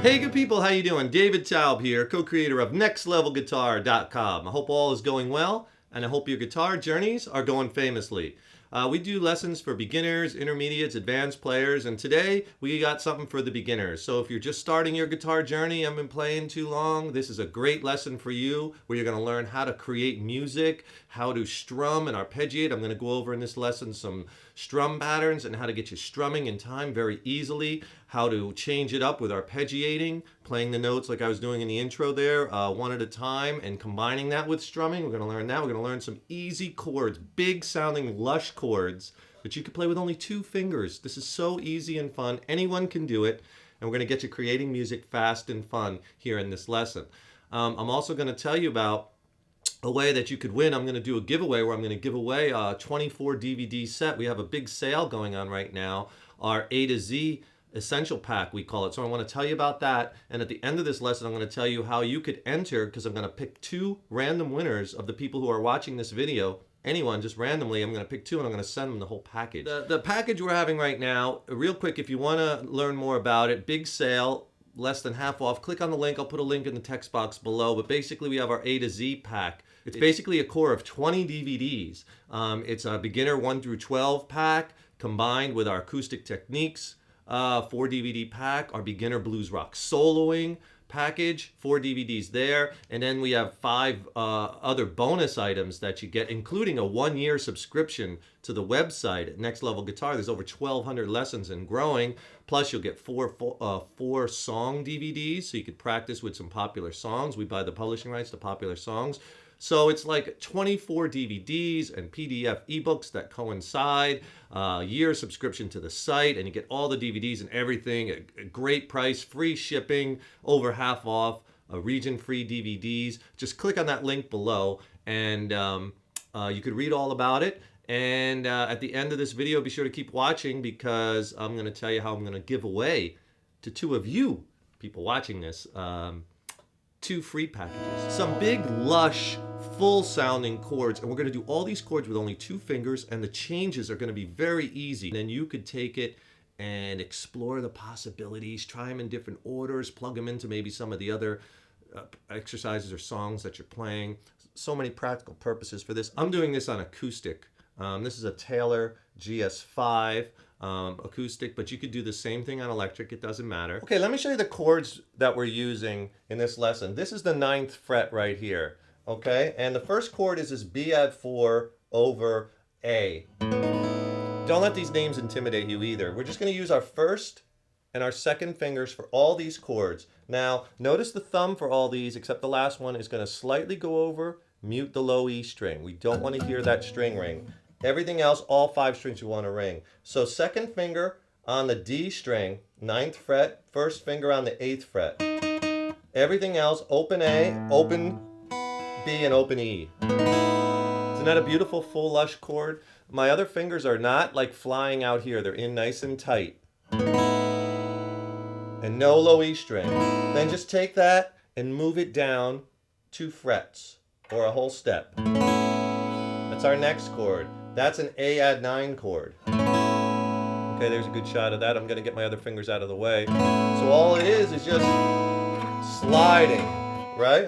Hey good people, how you doing? David Taub here, co-creator of NextLevelGuitar.com. I hope all is going well, and I hope your guitar journeys are going famously. We do lessons for beginners, intermediates, advanced players, and today we got something for the beginners. So if you're just starting your guitar journey, haven't been playing too long, this is a great lesson for you where you're going to learn how to create music, how to strum and arpeggiate. I'm going to go over in this lesson some strum patterns and how to get you strumming in time very easily, how to change it up with arpeggiating, playing the notes like I was doing in the intro there, one at a time, and combining that with strumming. We're going to learn that. We're going to learn some easy chords, big sounding lush chords that you can play with only 2 fingers. This is so easy and fun. Anyone can do it, and we're going to get you creating music fast and fun here in this lesson. I'm also going to tell you about a way that you could win. I'm going to do a giveaway where I'm going to give away a 24 DVD set. We have a big sale going on right now, our A to Z Essential Pack, we call it. So I want to tell you about that. And at the end of this lesson, I'm going to tell you how you could enter, because I'm going to pick 2 random winners of the people who are watching this video. Anyone, just randomly, I'm going to pick 2 and I'm going to send them the whole package. The package we're having right now, real quick, if you want to learn more about it, big sale, less than half off. Click on the link. I'll put a link in the text box below. But basically, we have our A to Z pack. It's basically a core of 20 DVDs. It's a beginner 1 through 12 pack combined with our acoustic techniques 4 DVD pack, our beginner blues rock soloing package, 4 DVDs there, and then we have 5 other bonus items that you get, including a 1-year subscription to the website at Next Level Guitar. There's over 1,200 lessons and growing. Plus, you'll get 4 song DVDs, so you could practice with some popular songs. We buy the publishing rights to popular songs. So it's like 24 DVDs and PDF ebooks that coincide, year subscription to the site, and you get all the DVDs and everything at a great price, free shipping, over half off, region-free DVDs. Just click on that link below, and you could read all about it. And at the end of this video, be sure to keep watching, because I'm going to tell you how I'm going to give away to 2 of you, people watching this, 2 free packages. Some big, lush, full-sounding chords, and we're going to do all these chords with only 2 fingers, and the changes are going to be very easy. Then you could take it and explore the possibilities, try them in different orders, plug them into maybe some of the other exercises or songs that you're playing. So many practical purposes for this. I'm doing this on acoustic. This is a Taylor GS5 acoustic, but you could do the same thing on electric. It doesn't matter. Okay, let me show you the chords that we're using in this lesson. This is the 9th fret right here. Okay, and the first chord is this B add 4 over A. Don't let these names intimidate you either. We're just going to use our first and our second fingers for all these chords. Now, notice the thumb for all these, except the last one, is going to slightly go over, mute the low E string. We don't want to hear that string ring. Everything else, all 5 strings you want to ring. So second finger on the D string, 9th fret, first finger on the 8th fret. Everything else, open A, open B, and open E. Isn't that a beautiful full lush chord? My other fingers are not like flying out here. They're in nice and tight. And no low E string. Then just take that and move it down 2 frets or a whole step. That's our next chord. That's an A add 9 chord. Okay, there's a good shot of that. I'm going to get my other fingers out of the way. So all it is just sliding, right?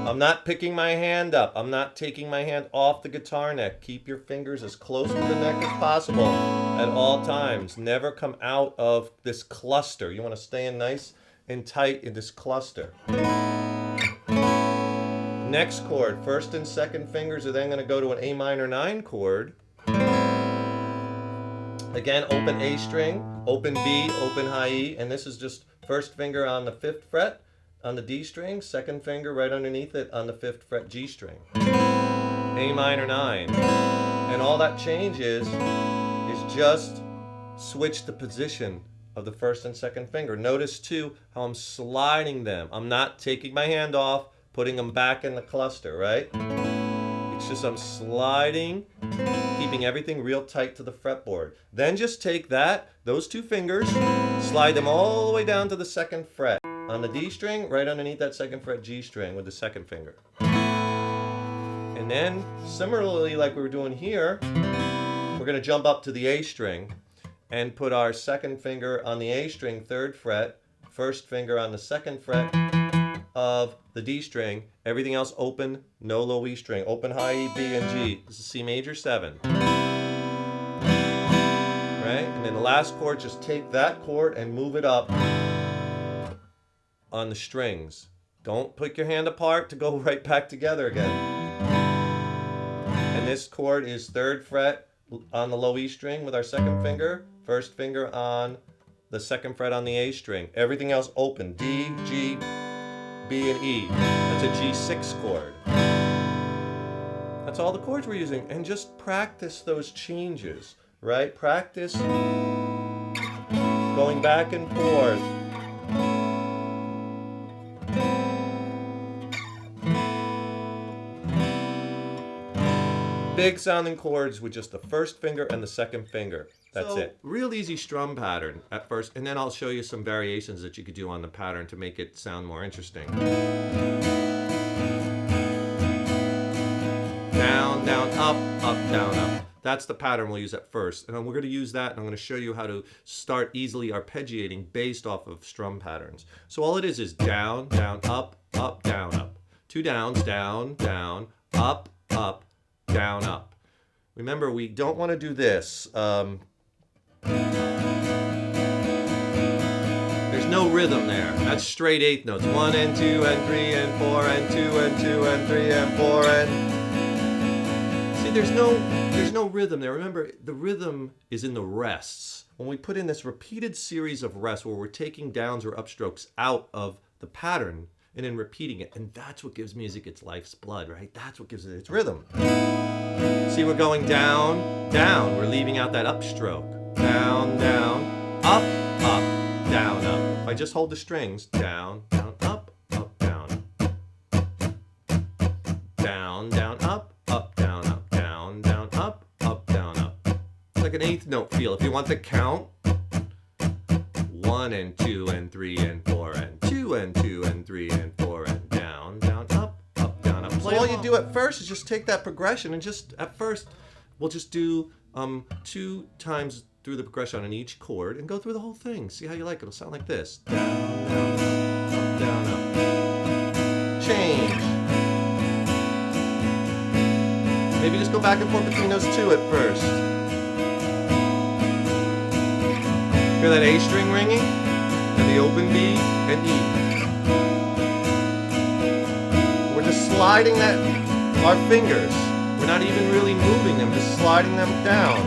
I'm not picking my hand up. I'm not taking my hand off the guitar neck. Keep your fingers as close to the neck as possible at all times. Never come out of this cluster. You want to stay in nice and tight in this cluster. Next chord, first and second fingers are then going to go to an A minor 9 chord. Again, open A string, open B, open high E, and this is just first finger on the 5th fret on the D string, second finger right underneath it on the 5th fret G string. A minor 9. And all that changes is just switch the position of the first and second finger. Notice too how I'm sliding them. I'm not taking my hand off, putting them back in the cluster, right? It's just I'm sliding, keeping everything real tight to the fretboard. Then just take those 2 fingers, slide them all the way down to the 2nd fret. On the D string, right underneath that 2nd fret G string with the 2nd finger. And then, similarly like we were doing here, we're going to jump up to the A string. and put our second finger on the A string, 3rd fret, first finger on the 2nd fret of the D string. Everything else open, no low E string. Open high E, B, and G. This is C major 7. Right? And then the last chord, just take that chord and move it up on the strings. Don't put your hand apart to go right back together again. And this chord is 3rd fret on the low E string with our 2nd finger, first finger on the 2nd fret on the A string. Everything else open, D, G, B, and E. That's a G6 chord. That's all the chords we're using. And just practice those changes, right? Practice going back and forth. Big sounding chords with just the first finger and the 2nd finger. That's it. Real easy strum pattern at first, and then I'll show you some variations that you could do on the pattern to make it sound more interesting. Down, down, up, down, up. That's the pattern we'll use at first. And we're going to use that, and I'm going to show you how to start easily arpeggiating based off of strum patterns. So all it is down, down, up, down, up. 2 downs, down, down, up, down, up. Remember, we don't want to do this. There's no rhythm there. That's straight 8th notes. 1 and 2 and 3 and 4 and 2 and 2 and 3 and 4 and... See, there's no rhythm there. Remember, the rhythm is in the rests. When we put in this repeated series of rests where we're taking downs or upstrokes out of the pattern and then repeating it, and that's what gives music its life's blood, right? That's what gives it its rhythm. See, we're going down, down. We're leaving out that upstroke. Down, down, up, down, up. If I just hold the strings, down, down, up, down, up. Down, down, up, down, up. Down, down, up, down, up. It's like an 8th note feel. If you want the count, 1 and 2 and 3 and 4 and 2 and 2 and 3 and 4 and down, down, up, down, up. So all you do at first is just take that progression and just at first we'll just do 2 times through the progression on each chord and go through the whole thing. See how you like it. It'll sound like this. Down, down, up. Change. Maybe just go back and forth between those 2 at first. Hear that A string ringing? And the open B and E. We're just sliding our fingers. We're not even really moving them, just sliding them down.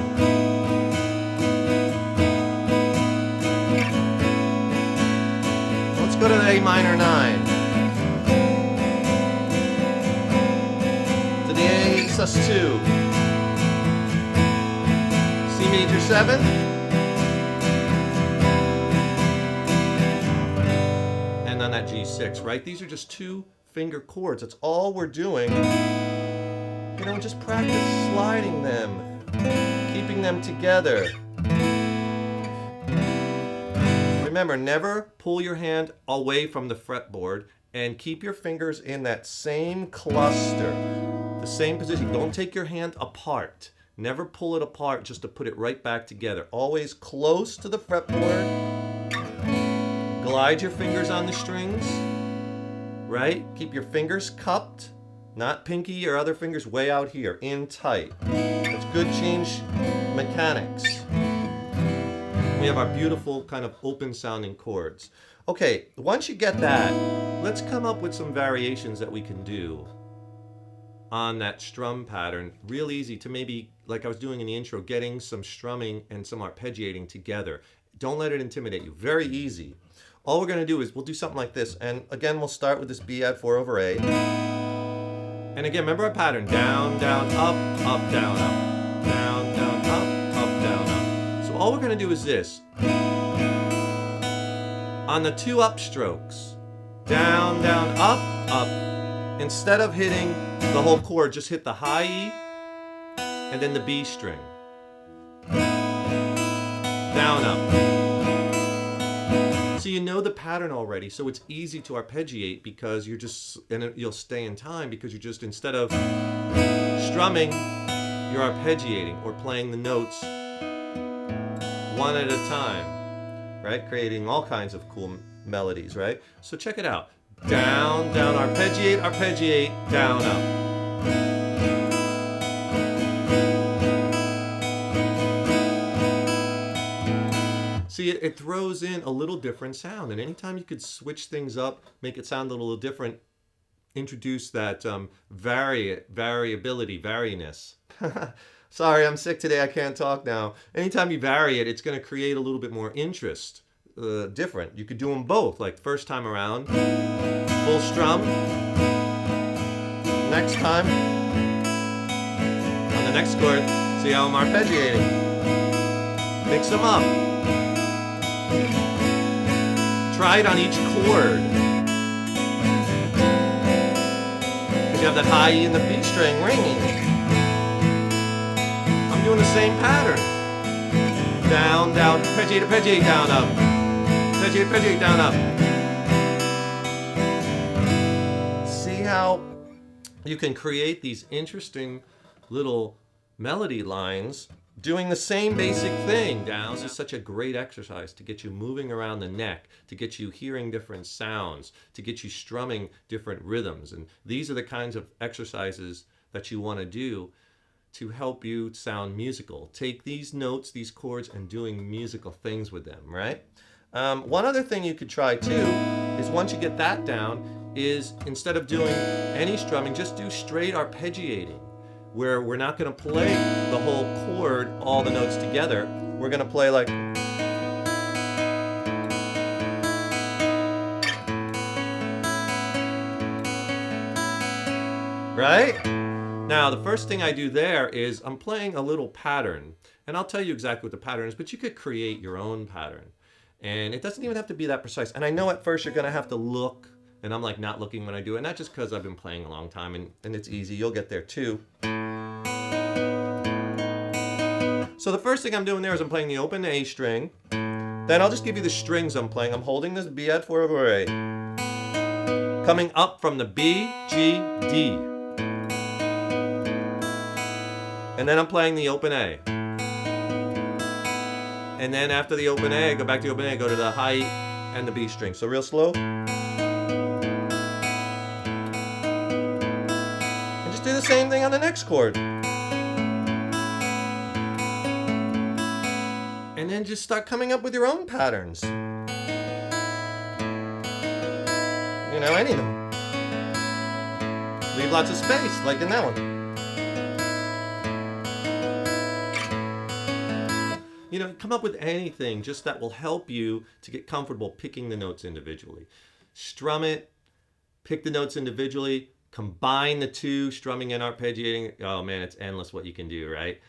Let's go to the A minor 9. To the A sus2. C major 7. And then that G6, right? These are just 2 finger chords. That's all we're doing. You know, just practice sliding them, keeping them together. Remember, never pull your hand away from the fretboard and keep your fingers in that same cluster, the same position. Don't take your hand apart. Never pull it apart just to put it right back together. Always close to the fretboard. Glide your fingers on the strings, right? Keep your fingers cupped. Not pinky or other fingers way out here, in tight. That's good change mechanics. We have our beautiful kind of open sounding chords. Okay, once you get that, let's come up with some variations that we can do on that strum pattern. Real easy to maybe, like I was doing in the intro, getting some strumming and some arpeggiating together. Don't let it intimidate you. Very easy. All we're going to do is we'll do something like this. And again, we'll start with this B add 4 over A. And again, remember our pattern. Down, down, up, down, up. Down, down, up, down, up. So all we're going to do is this. On the 2 upstrokes, down, down, up, instead of hitting the whole chord, just hit the high E and then the B string. Down, up. So you know the pattern already, so it's easy to arpeggiate because you're just, and you'll stay in time because you're just, instead of strumming, you're arpeggiating or playing the notes one at a time, right? Creating all kinds of cool melodies, right? So check it out. Down, down, arpeggiate, down, up. See, it throws in a little different sound, and anytime you could switch things up, make it sound a little different, introduce that variability, variness. Sorry, I'm sick today, I can't talk now. Anytime you vary it, it's going to create a little bit more interest, different. You could do them both, like first time around, full strum. Next time, on the next chord, see how I'm arpeggiating. Mix them up. Try it on each chord. Because you have that high E and the B string ringing. I'm doing the same pattern. Down, down, arpeggiate, down, up. Arpeggiate, down, up. See how you can create these interesting little melody lines doing the same basic thing. Down is such a great exercise to get you moving around the neck, to get you hearing different sounds, to get you strumming different rhythms. And these are the kinds of exercises that you want to do to help you sound musical. Take these notes, these chords, and doing musical things with them, right? One other thing you could try too is once you get that down is instead of doing any strumming, just do straight arpeggiating, where we're not going to play the whole chord, all the notes together. We're going to play like... Right? Now, the first thing I do there is I'm playing a little pattern. And I'll tell you exactly what the pattern is, but you could create your own pattern. And it doesn't even have to be that precise. And I know at first you're going to have to look, and I'm like not looking when I do it, not just because I've been playing a long time, and it's easy. You'll get there too. So the first thing I'm doing there is I'm playing the open A string. Then I'll just give you the strings I'm playing. I'm holding this B at 4 over A. Coming up from the B, G, D. And then I'm playing the open A. And then after the open A, go back to the open A, go to the high E and the B string. So real slow. And just do the same thing on the next chord. And then just start coming up with your own patterns. You know, any of them. Leave lots of space, like in that one. You know, come up with anything just that will help you to get comfortable picking the notes individually. Strum it, pick the notes individually, combine the two, strumming and arpeggiating. Oh man, it's endless what you can do, right?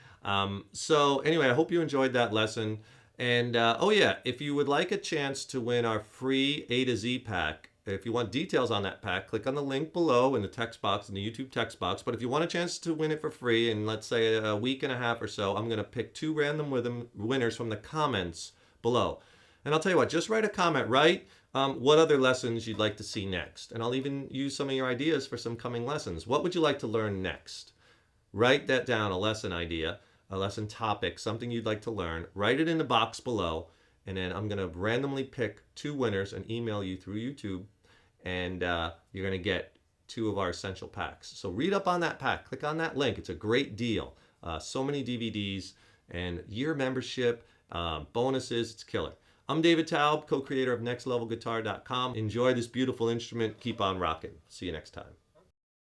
So anyway, I hope you enjoyed that lesson. And oh yeah, if you would like a chance to win our free A to Z pack, if you want details on that pack, click on the link below in the text box, in the YouTube text box. But if you want a chance to win it for free in, let's say, a week and a half or so, I'm going to pick 2 random winners from the comments below. And I'll tell you what, just write a comment, write what other lessons you'd like to see next. And I'll even use some of your ideas for some coming lessons. What would you like to learn next? Write that down, a lesson idea, a lesson topic, something you'd like to learn. Write it in the box below. And then I'm going to randomly pick 2 winners and email you through YouTube. And you're going to get 2 of our essential packs. So read up on that pack. Click on that link. It's a great deal. So many DVDs and year membership, bonuses. It's killer. I'm David Taub, co-creator of nextlevelguitar.com. Enjoy this beautiful instrument. Keep on rocking. See you next time.